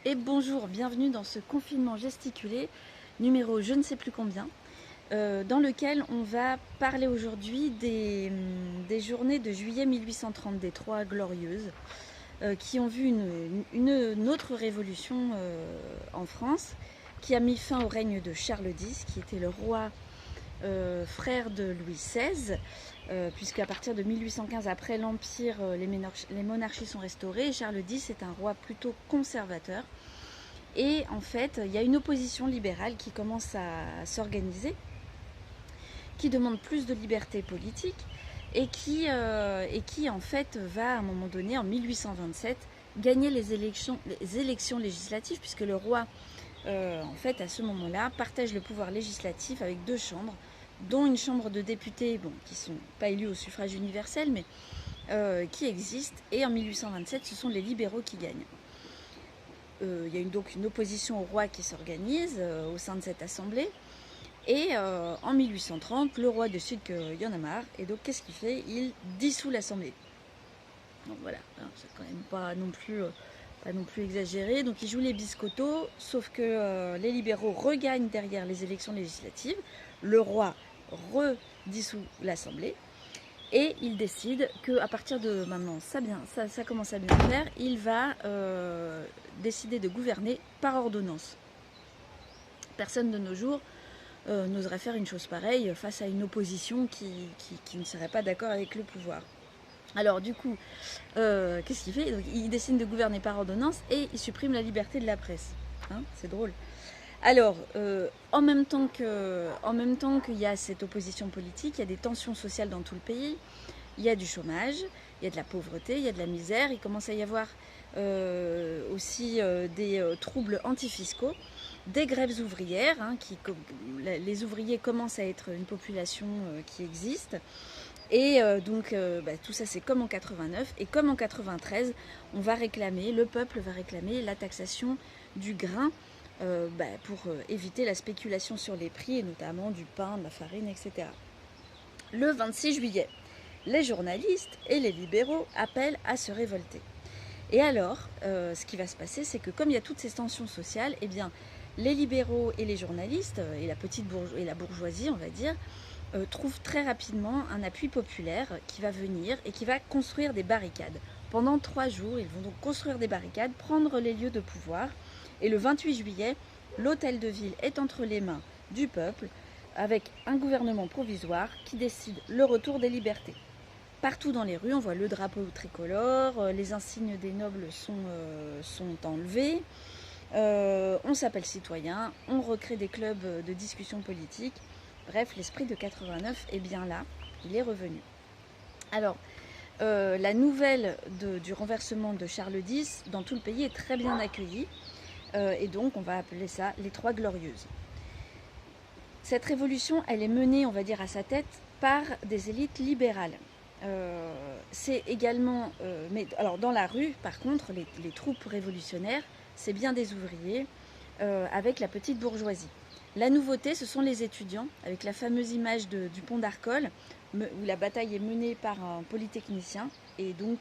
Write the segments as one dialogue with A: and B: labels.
A: et bonjour, bienvenue dans ce confinement gesticulé, numéro je ne sais plus combien, dans lequel on va parler aujourd'hui des journées de juillet 1830, des Trois Glorieuses, qui ont vu une autre révolution en France, qui a mis fin au règne de Charles X, qui était le roi frère de Louis XVI, puisqu'à partir de 1815, après l'Empire, les monarchies sont restaurées. Charles X est un roi plutôt conservateur. Et en fait, il y a une opposition libérale qui commence à s'organiser, qui demande plus de liberté politique et qui en fait va à un moment donné, en 1827, gagner les élections législatives, puisque le roi, en fait, à ce moment-là, partage le pouvoir législatif avec deux chambres, dont une chambre de députés, bon, qui ne sont pas élus au suffrage universel, mais qui existent. Et en 1827, ce sont les libéraux qui gagnent. Il y a donc une opposition au roi qui s'organise au sein de cette assemblée. Et en 1830, le roi décide qu'il y en a marre. Et donc, qu'est-ce qu'il fait? Il dissout l'assemblée. Donc voilà, c'est quand même pas non plus exagéré. Donc, il joue les biscottos, sauf que les libéraux regagnent derrière les élections législatives. Le roi redissout l'assemblée. Et il décide qu'à partir de maintenant, ça commence à bien faire, il va décider de gouverner par ordonnance. Personne de nos jours n'oserait faire une chose pareille face à une opposition qui ne serait pas d'accord avec le pouvoir. Alors du coup, qu'est-ce qu'il fait? Donc, il décide de gouverner par ordonnance et il supprime la liberté de la presse. Hein, c'est drôle. Alors, en même temps qu'il y a cette opposition politique, il y a des tensions sociales dans tout le pays, il y a du chômage, il y a de la pauvreté, il y a de la misère, il commence à y avoir aussi des troubles antifiscaux, des grèves ouvrières, hein, les ouvriers commencent à être une population qui existe. Et donc tout ça c'est comme en 89, et comme en 93, le peuple va réclamer la taxation du grain, pour éviter la spéculation sur les prix, et notamment du pain, de la farine, etc. Le 26 juillet, les journalistes et les libéraux appellent à se révolter. Et alors, ce qui va se passer, c'est que comme il y a toutes ces tensions sociales, eh bien, les libéraux et les journalistes, et la bourgeoisie, on va dire, trouvent très rapidement un appui populaire qui va venir et qui va construire des barricades. Pendant 3 jours, ils vont donc construire des barricades, prendre les lieux de pouvoir. Et le 28 juillet, l'hôtel de ville est entre les mains du peuple, avec un gouvernement provisoire qui décide le retour des libertés. Partout dans les rues, on voit le drapeau tricolore, les insignes des nobles sont enlevés, on s'appelle citoyen, on recrée des clubs de discussion politique. Bref, l'esprit de 89 est bien là, il est revenu. Alors, la nouvelle du renversement de Charles X dans tout le pays est très bien accueillie. Et donc on va appeler ça les Trois Glorieuses. Cette révolution, elle est menée, on va dire, à sa tête par des élites libérales. C'est également, mais alors dans la rue, par contre, les troupes révolutionnaires, c'est bien des ouvriers avec la petite bourgeoisie. La nouveauté, ce sont les étudiants, avec la fameuse image du pont d'Arcole, où la bataille est menée par un polytechnicien, et donc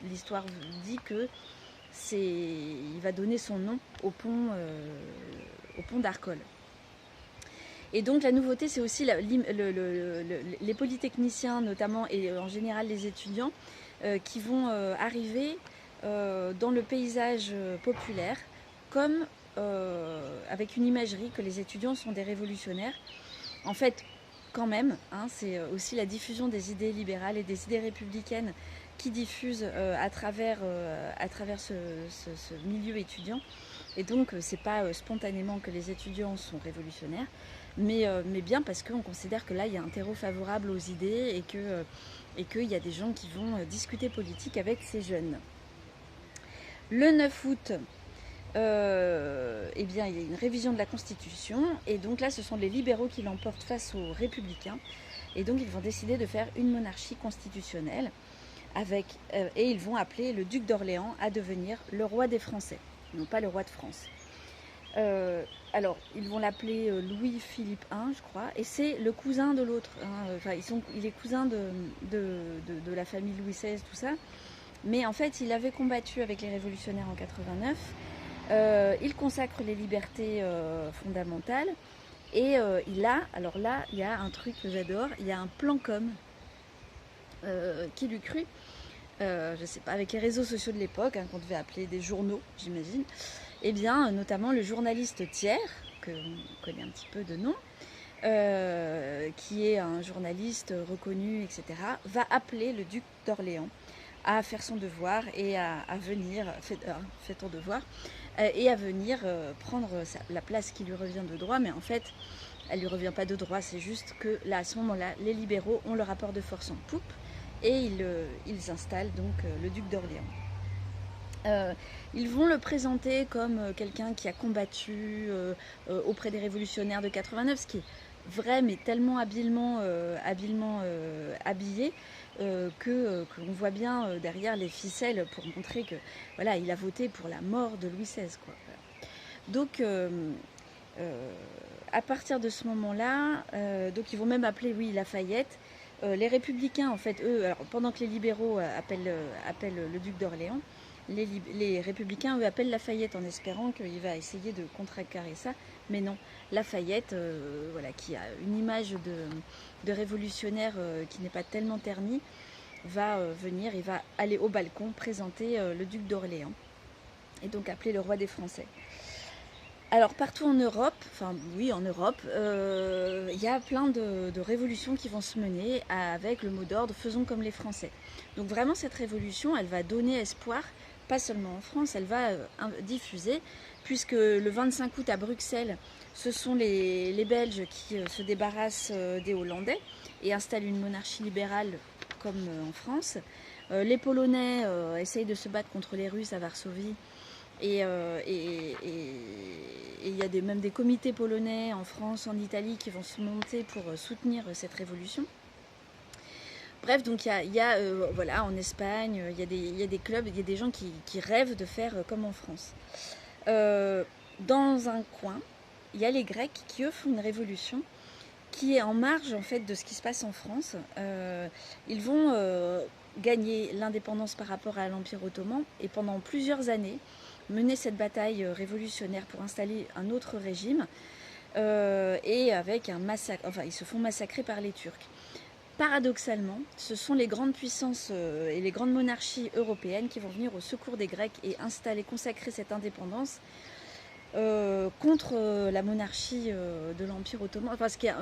A: l'histoire dit que il va donner son nom au pont d'Arcole. Et donc la nouveauté, c'est aussi les polytechniciens notamment, et en général les étudiants, qui vont arriver dans le paysage populaire, comme avec une imagerie que les étudiants sont des révolutionnaires. En fait, quand même, hein, c'est aussi la diffusion des idées libérales et des idées républicaines qui diffusent à travers ce milieu étudiant. Et donc, c'est pas spontanément que les étudiants sont révolutionnaires, mais bien parce qu'on considère que là, il y a un terreau favorable aux idées et qu'il y a des gens qui vont discuter politique avec ces jeunes. Le 9 août, eh bien, il y a une révision de la Constitution, et donc là, ce sont les libéraux qui l'emportent face aux républicains, et donc ils vont décider de faire une monarchie constitutionnelle, et ils vont appeler le duc d'Orléans à devenir le roi des Français, non pas le roi de France. Alors, ils vont l'appeler Louis-Philippe I, je crois, et c'est le cousin de l'autre. Hein. Enfin, il est cousin de la famille Louis XVI, tout ça. Mais en fait, il avait combattu avec les révolutionnaires en 89, Il consacre les libertés fondamentales. Et alors là, il y a un truc que j'adore, il y a un plan com qui lui crut. Je ne sais pas, avec les réseaux sociaux de l'époque, qu'on devait appeler des journaux, j'imagine, et bien notamment le journaliste Thiers, que on connaît un petit peu de nom, qui est un journaliste reconnu, etc., va appeler le duc d'Orléans à faire son devoir et à venir, fait ton devoir, et à venir prendre la place qui lui revient de droit, mais en fait, elle lui revient pas de droit, c'est juste que là, à ce moment-là, les libéraux ont le rapport de force en poupe, et ils installent donc le duc d'Orléans. Ils vont le présenter comme quelqu'un qui a combattu auprès des révolutionnaires de 89, ce qui est vrai, mais tellement habilement habillé qu'on voit bien derrière les ficelles pour montrer que voilà, il a voté pour la mort de Louis XVI, quoi. Donc à partir de ce moment-là, donc ils vont même appeler Lafayette. Les républicains, en fait, eux, alors, pendant que les libéraux appellent le duc d'Orléans, les républicains, eux, appellent Lafayette en espérant qu'il va essayer de contrecarrer ça. Mais non, Lafayette, voilà, qui a une image de révolutionnaire qui n'est pas tellement ternie, va venir et va aller au balcon présenter le duc d'Orléans et donc appeler le roi des Français. Alors partout en Europe, enfin oui en Europe, il y a plein de révolutions qui vont se mener avec le mot d'ordre « faisons comme les Français ». Donc vraiment cette révolution, elle va donner espoir, pas seulement en France, elle va diffuser, puisque le 25 août à Bruxelles, ce sont les Belges qui se débarrassent des Hollandais et installent une monarchie libérale comme en France. Les Polonais essayent de se battre contre les Russes à Varsovie. Et il y a même des comités polonais en France, en Italie qui vont se monter pour soutenir cette révolution. Bref, donc il y a voilà, en Espagne, il y a des clubs, il y a des gens qui rêvent de faire comme en France. Dans un coin, il y a les Grecs qui eux font une révolution qui est en marge en fait de ce qui se passe en France. Ils vont gagner l'indépendance par rapport à l'Empire ottoman et pendant plusieurs années mener cette bataille révolutionnaire pour installer un autre régime et avec un massacre, enfin ils se font massacrer par les Turcs. Paradoxalement, ce sont les grandes puissances et les grandes monarchies européennes qui vont venir au secours des Grecs et consacrer cette indépendance contre la monarchie de l'Empire ottoman, enfin, ce qui est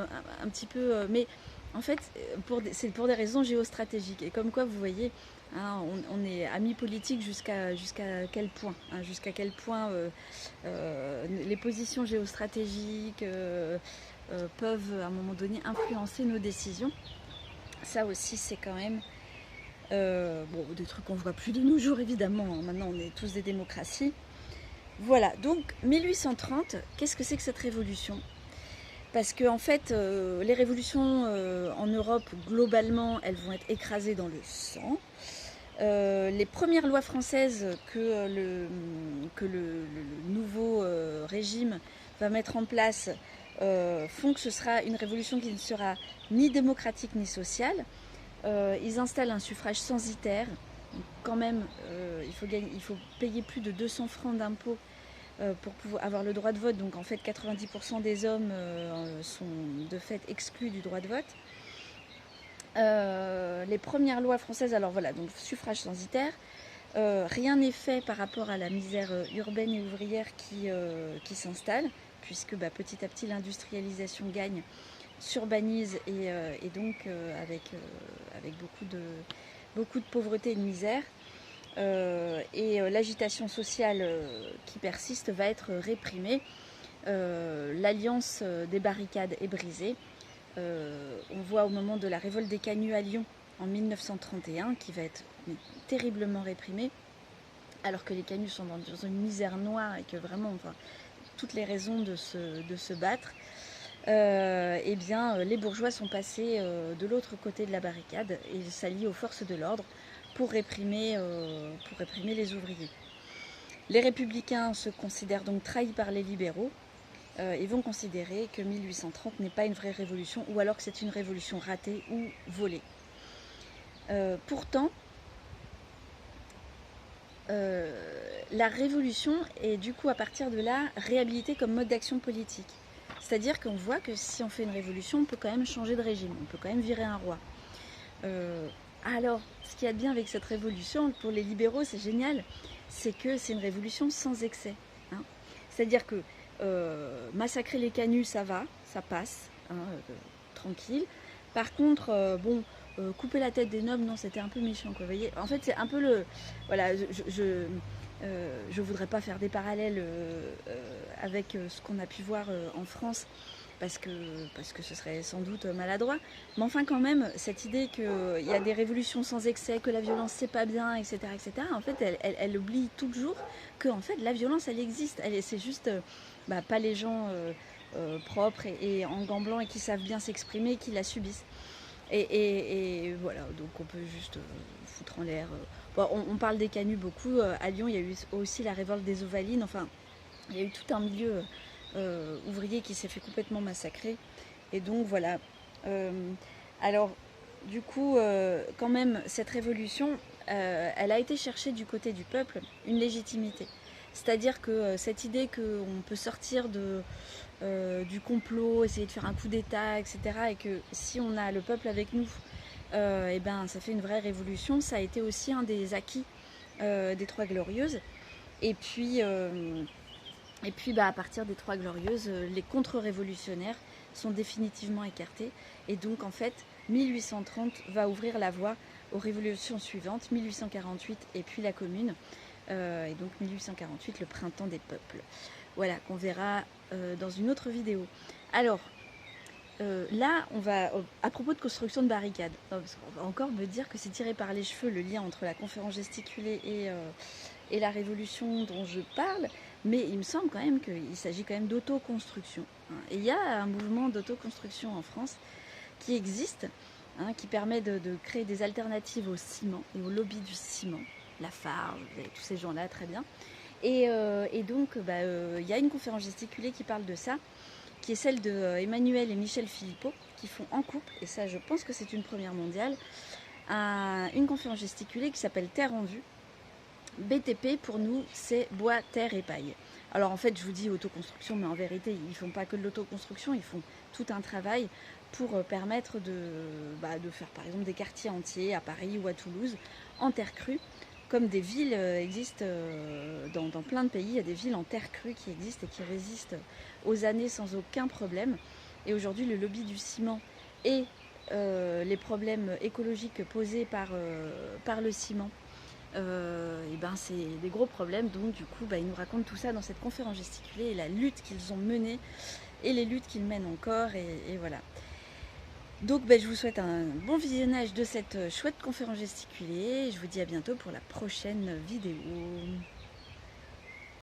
A: un petit peu... mais en fait, c'est pour des raisons géostratégiques. Et comme quoi, vous voyez, hein, on est amis politiques jusqu'à quel point, hein, jusqu'à quel point les positions géostratégiques peuvent, à un moment donné, influencer nos décisions. Ça aussi, c'est quand même... bon, des trucs qu'on voit plus de nos jours, évidemment. Maintenant, on est tous des démocraties. Voilà, donc 1830, qu'est-ce que c'est que cette révolution? Parce que en fait, les révolutions en Europe, globalement, elles vont être écrasées dans le sang. Les premières lois françaises que le nouveau régime va mettre en place font que ce sera une révolution qui ne sera ni démocratique ni sociale. Ils installent un suffrage censitaire. Quand même, il faut payer plus de 200 francs d'impôts pour pouvoir avoir le droit de vote. Donc en fait, 90% des hommes sont de fait exclus du droit de vote. Les premières lois françaises, alors voilà, donc suffrage censitaire. Rien n'est fait par rapport à la misère urbaine et ouvrière qui s'installe, puisque petit à petit l'industrialisation gagne, s'urbanise et donc avec beaucoup de pauvreté et de misère. L'agitation sociale qui persiste va être réprimée. L'alliance des barricades est brisée. On voit au moment de la révolte des Canuts à Lyon en 1931 qui va être terriblement réprimée, alors que les Canuts sont dans une misère noire et que vraiment, enfin, toutes les raisons de se battre. Eh bien, les bourgeois sont passés de l'autre côté de la barricade et s'allient aux forces de l'ordre pour réprimer les ouvriers. Les républicains se considèrent donc trahis par les libéraux et vont considérer que 1830 n'est pas une vraie révolution ou alors que c'est une révolution ratée ou volée. Pourtant, la révolution est du coup à partir de là réhabilitée comme mode d'action politique. C'est-à-dire qu'on voit que si on fait une révolution, on peut quand même changer de régime, on peut quand même virer un roi. Alors, ce qu'il y a de bien avec cette révolution, pour les libéraux, c'est génial, c'est que c'est une révolution sans excès. Hein. C'est-à-dire que massacrer les canuts, ça va, ça passe, hein, tranquille. Par contre, couper la tête des nobles, non, c'était un peu méchant, quoi. Vous voyez, en fait, c'est un peu le... Voilà, je voudrais pas faire des parallèles avec ce qu'on a pu voir en France, parce que ce serait sans doute maladroit. Mais enfin, quand même, cette idée qu'il y a des révolutions sans excès, que la violence c'est pas bien, etc., en fait, elle oublie toujours que en fait, la violence, elle existe. C'est juste pas les gens propres et en gants blancs et qui savent bien s'exprimer qui la subissent. Et voilà, donc on peut juste foutre en l'air. On parle des canuts beaucoup. À Lyon, il y a eu aussi la révolte des Ovalines. Enfin, il y a eu tout un milieu ouvrier qui s'est fait complètement massacrer. Et donc voilà. Alors, du coup, quand même, cette révolution, elle a été chercher du côté du peuple une légitimité. C'est-à-dire que cette idée qu'on peut sortir du complot, essayer de faire un coup d'État, etc., et que si on a le peuple avec nous, et ben, ça fait une vraie révolution, ça a été aussi un des acquis des Trois Glorieuses. Et puis, à partir des Trois Glorieuses, les contre-révolutionnaires sont définitivement écartés. Et donc, en fait, 1830 va ouvrir la voie aux révolutions suivantes, 1848 et puis la Commune. Et donc 1848, le printemps des peuples. Voilà, qu'on verra dans une autre vidéo. Alors, là, on va, à propos de construction de barricades, parce qu'on va encore me dire que c'est tiré par les cheveux le lien entre la conférence gesticulée et la révolution dont je parle, mais il me semble quand même qu'il s'agit quand même d'autoconstruction. Hein. Et il y a un mouvement d'autoconstruction en France qui existe, hein, qui permet de créer des alternatives au ciment et au lobby du ciment. Lafarge, tous ces gens-là, très bien. Et donc, y a une conférence gesticulée qui parle de ça, qui est celle de Emmanuel et Michel Philippot, qui font en couple, et ça je pense que c'est une première mondiale, une conférence gesticulée qui s'appelle Terre en vue. BTP pour nous c'est bois, terre et paille. Alors en fait je vous dis autoconstruction, mais en vérité ils ne font pas que de l'autoconstruction, ils font tout un travail pour permettre de faire par exemple des quartiers entiers à Paris ou à Toulouse en terre crue. Comme des villes existent dans plein de pays, il y a des villes en terre crue qui existent et qui résistent aux années sans aucun problème. Et aujourd'hui, le lobby du ciment et les problèmes écologiques posés par le ciment, c'est des gros problèmes. Donc du coup, ils nous racontent tout ça dans cette conférence gesticulée et la lutte qu'ils ont menée et les luttes qu'ils mènent encore. Et voilà. Donc je vous souhaite un bon visionnage de cette chouette conférence gesticulée. Je vous dis à bientôt pour la prochaine vidéo.